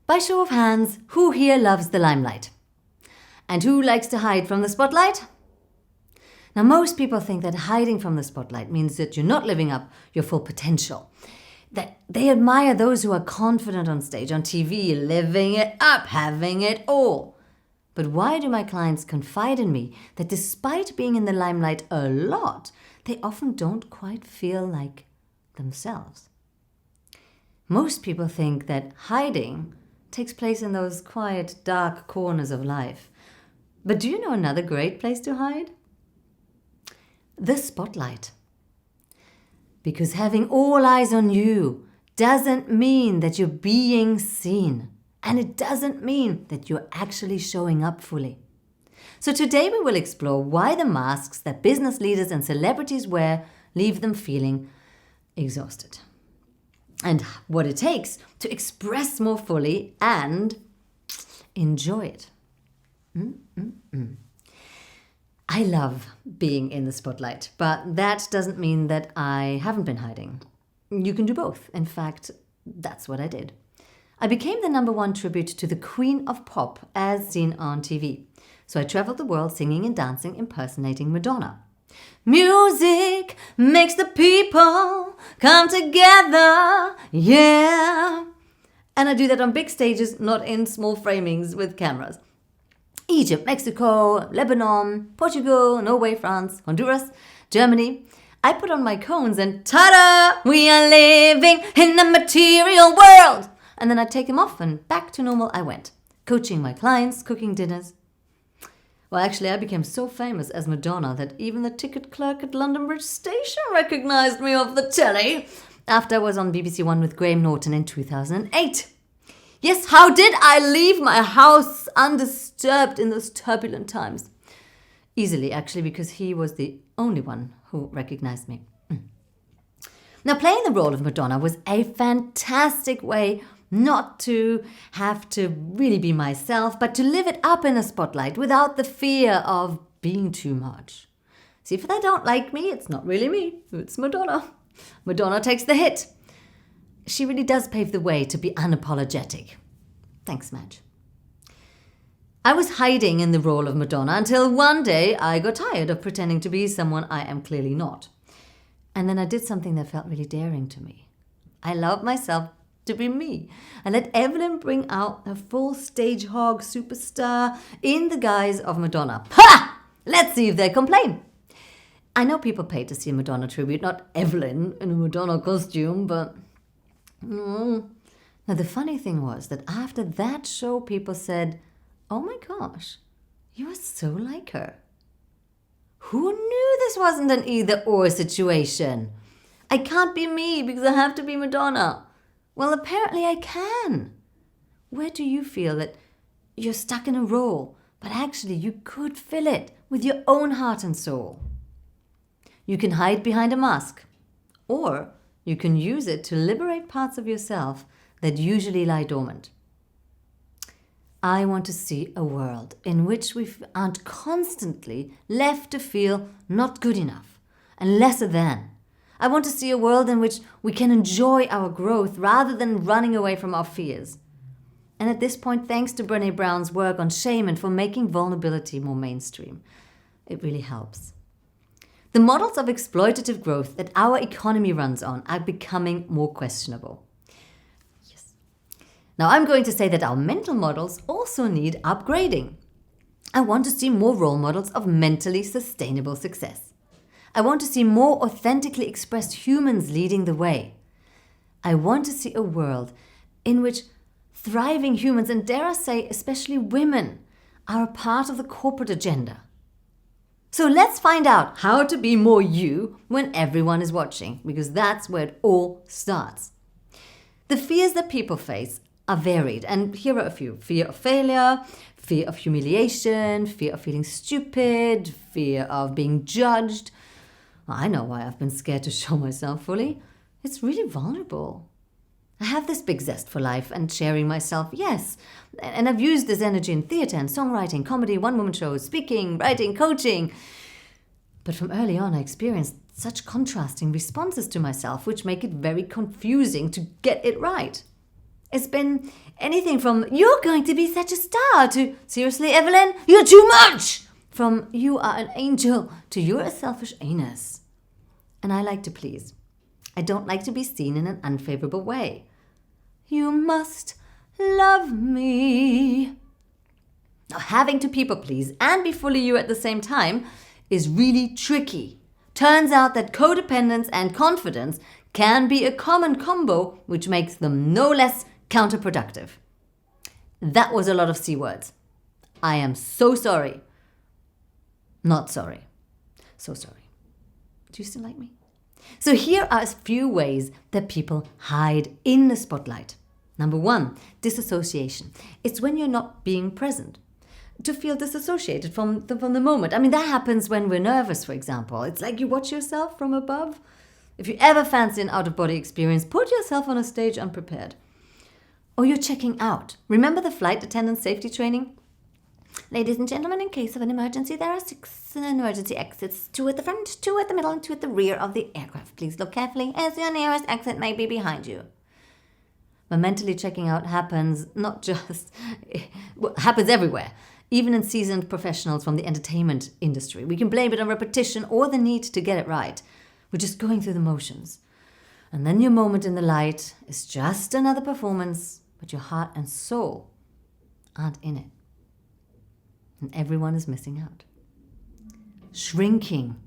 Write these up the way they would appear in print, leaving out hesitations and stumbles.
By show of hands, who here loves the limelight? And who likes to hide from the spotlight? Now, most people think that hiding from the spotlight means that you're not living up your full potential. That they admire those who are confident on stage, on TV, living it up, having it all. But why do my clients confide in me that despite being in the limelight a lot, they often don't quite feel like themselves? Most people think that hiding takes place in those quiet, dark corners of life. But do you know another great place to hide? The spotlight. Because having all eyes on you doesn't mean that you're being seen. And it doesn't mean that you're actually showing up fully. So today we will explore why the masks that business leaders and celebrities wear leave them feeling exhausted. And what it takes to express more fully and enjoy it. I love being in the spotlight, but that doesn't mean that I haven't been hiding. You can do both. In fact, that's what I did. I became the #1 tribute to the Queen of Pop as seen on TV. So I traveled the world singing and dancing, impersonating Madonna. Music makes the people come together, yeah. And I do that on big stages, not in small framings with cameras. Egypt, Mexico, Lebanon, Portugal, Norway, France, Honduras, Germany. I put on my cones and ta-da! We are living in a material world! And then I take them off and back to normal I went. Coaching my clients, cooking dinners. Well, actually, I became so famous as Madonna that even the ticket clerk at London Bridge Station recognized me off the telly after I was on BBC One with Graham Norton in 2008. Yes, how did I leave my house undisturbed in those turbulent times? Easily, actually, because he was the only one who recognized me. Now, playing the role of Madonna was a fantastic way not to have to really be myself, but to live it up in the spotlight without the fear of being too much. See, if they don't like me, it's not really me, it's Madonna. Madonna takes the hit. She really does pave the way to be unapologetic. Thanks, Madge. I was hiding in the role of Madonna until one day I got tired of pretending to be someone I am clearly not. And then I did something that felt really daring to me. I allowed myself to be me. I let Evelyne bring out her full stage hog superstar in the guise of Madonna. Ha! Let's see if they complain. I know people paid to see a Madonna tribute, not Evelyne in a Madonna costume, but... Now, the funny thing was that after that show, people said, "Oh my gosh, you are so like her." Who knew this wasn't an either-or situation? I can't be me because I have to be Madonna. Well, apparently I can. Where do you feel that you're stuck in a role, but actually you could fill it with your own heart and soul? You can hide behind a mask, or you can use it to liberate parts of yourself that usually lie dormant. I want to see a world in which we aren't constantly left to feel not good enough and lesser than. I want to see a world in which we can enjoy our growth rather than running away from our fears. And at this point, thanks to Brené Brown's work on shame and for making vulnerability more mainstream, it really helps. The models of exploitative growth that our economy runs on are becoming more questionable. Yes. Now, I'm going to say that our mental models also need upgrading. I want to see more role models of mentally sustainable success. I want to see more authentically expressed humans leading the way. I want to see a world in which thriving humans, and dare I say, especially women, are a part of the corporate agenda. So let's find out how to be more you when everyone is watching, because that's where it all starts. The fears that people face are varied, and here are a few. Fear of failure, fear of humiliation, fear of feeling stupid, fear of being judged. I know why I've been scared to show myself fully. It's really vulnerable. I have this big zest for life and sharing myself, yes. And I've used this energy in theatre and songwriting, comedy, one-woman shows, speaking, writing, coaching. But from early on, I experienced such contrasting responses to myself, which make it very confusing to get it right. It's been anything from, "You're going to be such a star," to, "Seriously, Evelyne, you're too much," from, "You are an angel," to, "You're a selfish anus." And I like to please. I don't like to be seen in an unfavorable way. "You must love me." Now, having to people please and be fully you at the same time is really tricky. Turns out that codependence and confidence can be a common combo, which makes them no less counterproductive. That was a lot of C words. I am so sorry. Not sorry. So sorry. Do you still like me? So here are a few ways that people hide in the spotlight. Number 1, disassociation. It's when you're not being present. To feel disassociated from the moment. I mean, that happens when we're nervous, for example. It's like you watch yourself from above. If you ever fancy an out-of-body experience, put yourself on a stage unprepared. Or you're checking out. Remember the flight attendant safety training? "Ladies and gentlemen, in case of an emergency, there are 6 emergency exits, 2 at the front, 2 at the middle, and 2 at the rear of the aircraft. Please look carefully as your nearest exit may be behind you." But mentally checking out happens happens everywhere, even in seasoned professionals from the entertainment industry. We can blame it on repetition or the need to get it right. We're just going through the motions. And then your moment in the light is just another performance, but your heart and soul aren't in it. And everyone is missing out. Shrinking.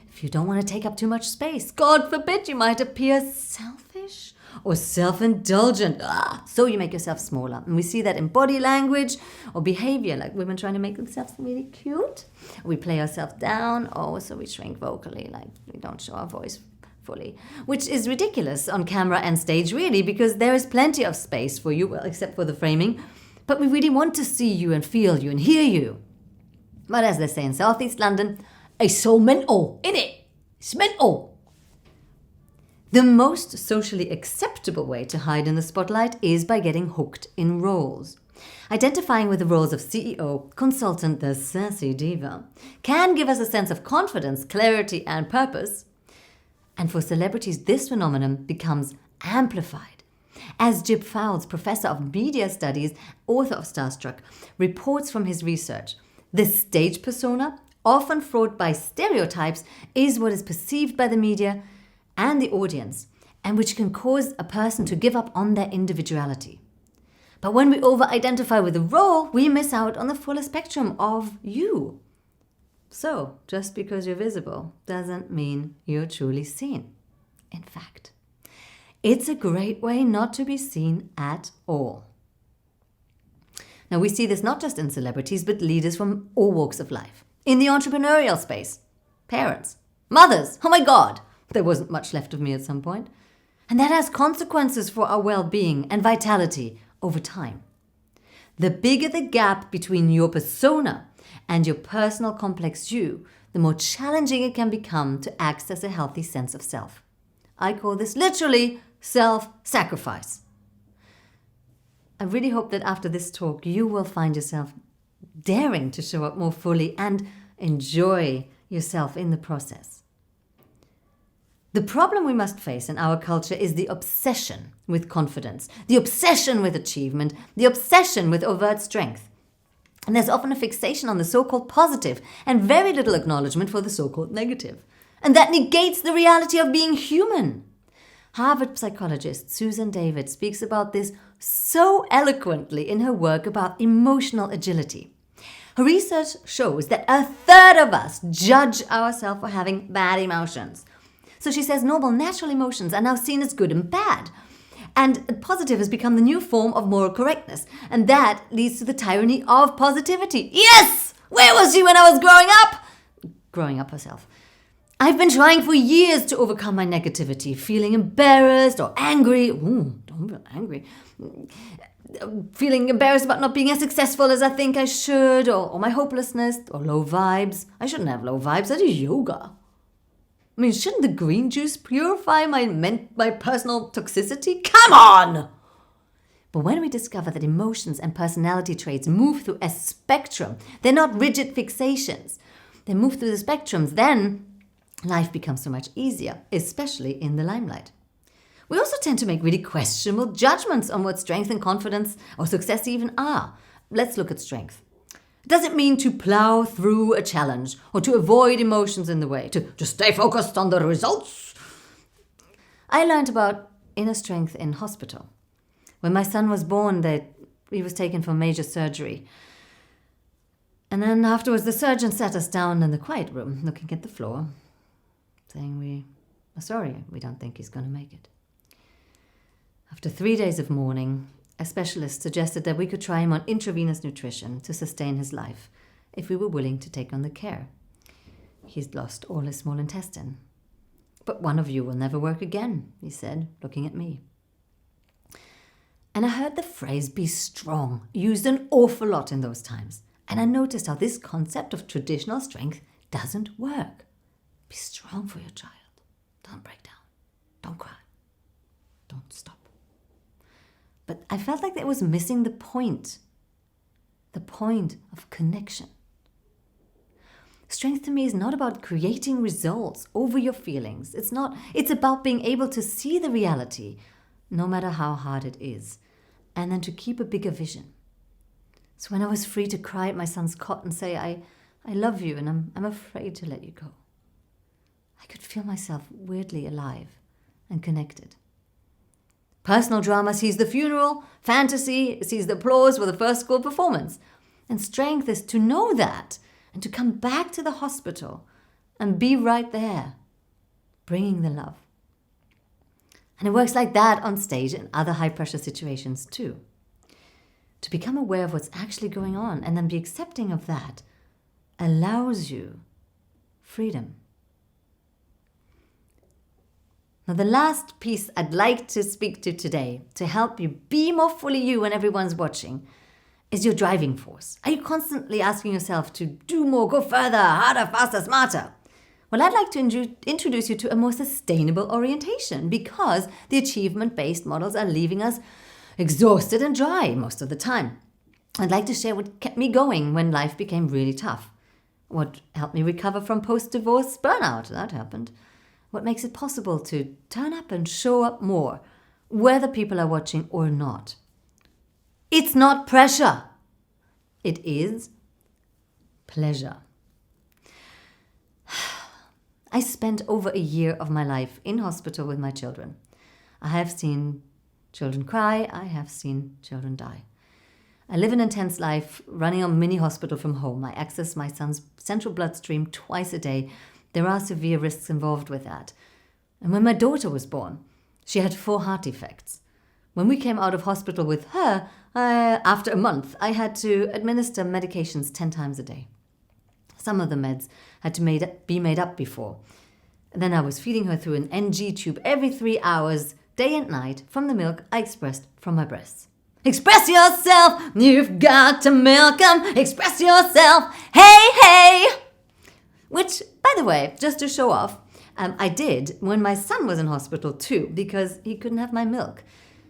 If you don't want to take up too much space, God forbid, you might appear selfish or self-indulgent. So you make yourself smaller. And we see that in body language or behavior, like women trying to make themselves really cute. We play ourselves down. So we shrink vocally, like we don't show our voice fully, which is ridiculous on camera and stage, really, because there is plenty of space for you, well, except for the framing. But we really want to see you and feel you and hear you. But as they say in Southeast London, it's so mental, innit? It's mental. The most socially acceptable way to hide in the spotlight is by getting hooked in roles. Identifying with the roles of CEO, consultant, the sassy diva, can give us a sense of confidence, clarity, and purpose. And for celebrities, this phenomenon becomes amplified. As Jib Fowles, professor of media studies, author of Starstruck, reports from his research, this stage persona, often fraught by stereotypes, is what is perceived by the media and the audience, and which can cause a person to give up on their individuality. But when we over-identify with a role, we miss out on the fuller spectrum of you. So, just because you're visible doesn't mean you're truly seen. In fact, it's a great way not to be seen at all. Now, we see this not just in celebrities, but leaders from all walks of life. In the entrepreneurial space, parents, mothers, oh my God, there wasn't much left of me at some point. And that has consequences for our well-being and vitality over time. The bigger the gap between your persona and your personal complex you, the more challenging it can become to access a healthy sense of self. I call this literally self-sacrifice. I really hope that after this talk, you will find yourself daring to show up more fully and enjoy yourself in the process. The problem we must face in our culture is the obsession with confidence, the obsession with achievement, the obsession with overt strength. And there's often a fixation on the so-called positive and very little acknowledgement for the so-called negative. And that negates the reality of being human. Harvard psychologist Susan David speaks about this so eloquently in her work about emotional agility. Her research shows that 1/3 of us judge ourselves for having bad emotions. So she says normal, natural emotions are now seen as good and bad. And positive has become the new form of moral correctness. And that leads to the tyranny of positivity. Yes! Where was she when I was growing up? Growing up herself. I've been trying for years to overcome my negativity, feeling embarrassed or angry. Don't feel angry. Feeling embarrassed about not being as successful as I think I should, or my hopelessness, or low vibes. I shouldn't have low vibes. I do yoga. I mean, shouldn't the green juice purify my personal toxicity? Come on! But when we discover that emotions and personality traits move through a spectrum, they're not rigid fixations. They move through the spectrums, then life becomes so much easier, especially in the limelight. We also tend to make really questionable judgments on what strength and confidence or success even are. Let's look at strength. Does it mean to plow through a challenge or to avoid emotions in the way, to just stay focused on the results? I learned about inner strength in hospital. When my son was born, he was taken for major surgery. And then afterwards, the surgeon sat us down in the quiet room, looking at the floor, saying, "We are sorry, we don't think he's going to make it." After 3 days of mourning, a specialist suggested that we could try him on intravenous nutrition to sustain his life if we were willing to take on the care. He's lost all his small intestine. "But one of you will never work again," he said, looking at me. And I heard the phrase "be strong" used an awful lot in those times. And I noticed how this concept of traditional strength doesn't work. Be strong for your child. Don't break down. Don't cry. Don't stop. But I felt like it was missing the point of connection. Strength to me is not about creating results over your feelings. It's about being able to see the reality, no matter how hard it is, and then to keep a bigger vision. So when I was free to cry at my son's cot and say, I love you and I'm afraid to let you go, I could feel myself weirdly alive and connected. Personal drama sees the funeral, fantasy sees the applause for the first school performance. And strength is to know that and to come back to the hospital and be right there, bringing the love. And it works like that on stage and other high-pressure situations too. To become aware of what's actually going on and then be accepting of that allows you freedom. Now, the last piece I'd like to speak to today to help you be more fully you when everyone's watching is your driving force. Are you constantly asking yourself to do more, go further, harder, faster, smarter? Well, I'd like to introduce you to a more sustainable orientation because the achievement-based models are leaving us exhausted and dry most of the time. I'd like to share what kept me going when life became really tough. What helped me recover from post-divorce burnout, that happened. What makes it possible to turn up and show up more, whether people are watching or not. It's not pressure. It is pleasure. I spent over a year of my life in hospital with my children. I have seen children cry. I have seen children die. I live an intense life running a mini hospital from home. I access my son's central bloodstream twice a day. There are severe risks involved with that. And when my daughter was born, she had 4 heart defects. When we came out of hospital with her, after a month, I had to administer medications 10 times a day. Some of the meds had to be made up before. And then I was feeding her through an NG tube every 3 hours, day and night, from the milk I expressed from my breasts. Express yourself, you've got to milk 'em. Express yourself, hey, hey. Which, by the way, just to show off, I did when my son was in hospital too, because he couldn't have my milk.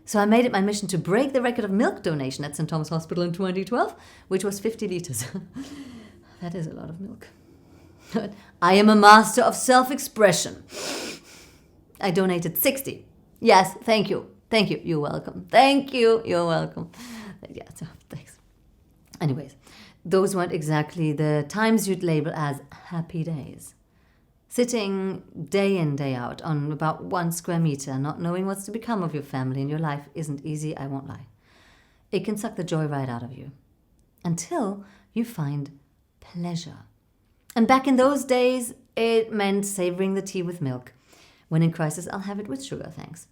So I made it my mission to break the record of milk donation at St. Thomas Hospital in 2012, which was 50 liters. That is a lot of milk. I am a master of self-expression. I donated 60. Yes, thank you. Thank you. You're welcome. Thank you. You're welcome. Yeah, so thanks. Anyways, those weren't exactly the times you'd label as happy days. Sitting day in, day out on about 1 square meter, not knowing what's to become of your family and your life isn't easy, I won't lie. It can suck the joy right out of you until you find pleasure. And back in those days, it meant savoring the tea with milk. When in crisis, I'll have it with sugar, thanks.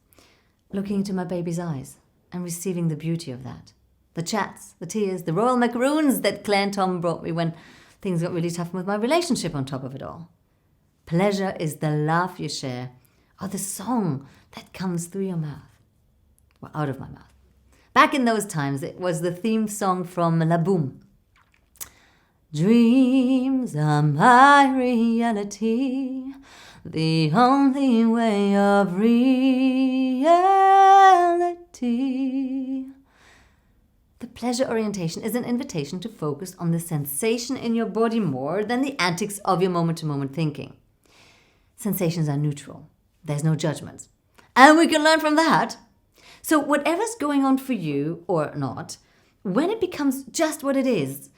Looking into my baby's eyes and receiving the beauty of that. The chats, the tears, the royal macaroons that Claire and Tom brought me when things got really tough with my relationship on top of it all. Pleasure is the laugh you share or the song that comes through your mouth. Well, out of my mouth. Back in those times, it was the theme song from La Boom. Dreams are my reality, the only way of reality. The pleasure orientation is an invitation to focus on the sensation in your body more than the antics of your moment-to-moment thinking. Sensations are neutral. There's no judgment. And we can learn from that. So whatever's going on for you or not, when it becomes just what it is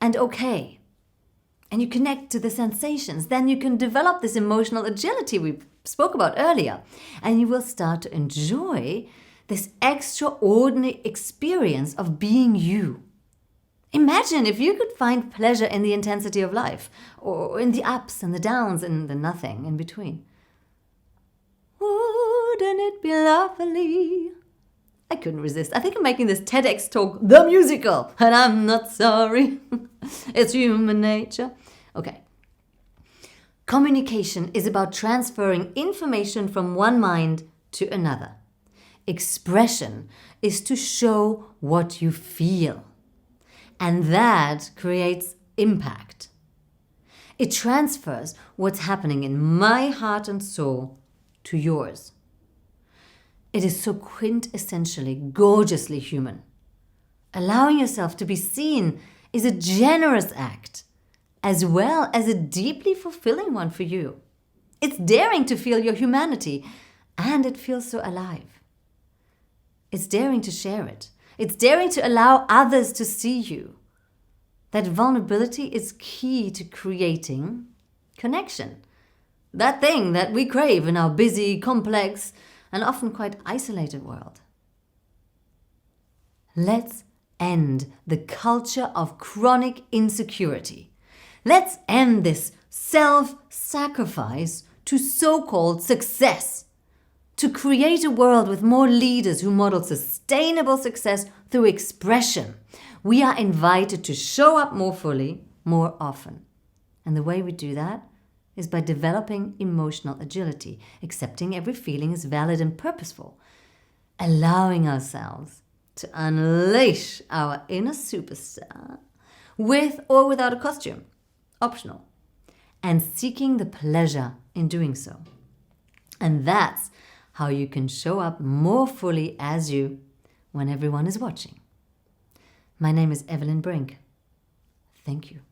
and okay, and you connect to the sensations, then you can develop this emotional agility we spoke about earlier, and you will start to enjoy this extraordinary experience of being you. Imagine if you could find pleasure in the intensity of life, or in the ups and the downs and the nothing in between. Wouldn't it be lovely? I couldn't resist. I think I'm making this TEDx talk the musical, and I'm not sorry. It's human nature. Okay. Communication is about transferring information from one mind to another. Expression is to show what you feel. And that creates impact. It transfers what's happening in my heart and soul to yours. It is so quintessentially, gorgeously human. Allowing yourself to be seen is a generous act, as well as a deeply fulfilling one for you. It's daring to feel your humanity, and it feels so alive. It's daring to share it. It's daring to allow others to see you. That vulnerability is key to creating connection. That thing that we crave in our busy, complex, and often quite isolated world. Let's end the culture of chronic insecurity. Let's end this self-sacrifice to so-called success. To create a world with more leaders who model sustainable success through expression, we are invited to show up more fully, more often. And the way we do that is by developing emotional agility, accepting every feeling as valid and purposeful, allowing ourselves to unleash our inner superstar with or without a costume, optional, and seeking the pleasure in doing so. And that's how you can show up more fully as you when everyone is watching. My name is Evelyne Brink. Thank you.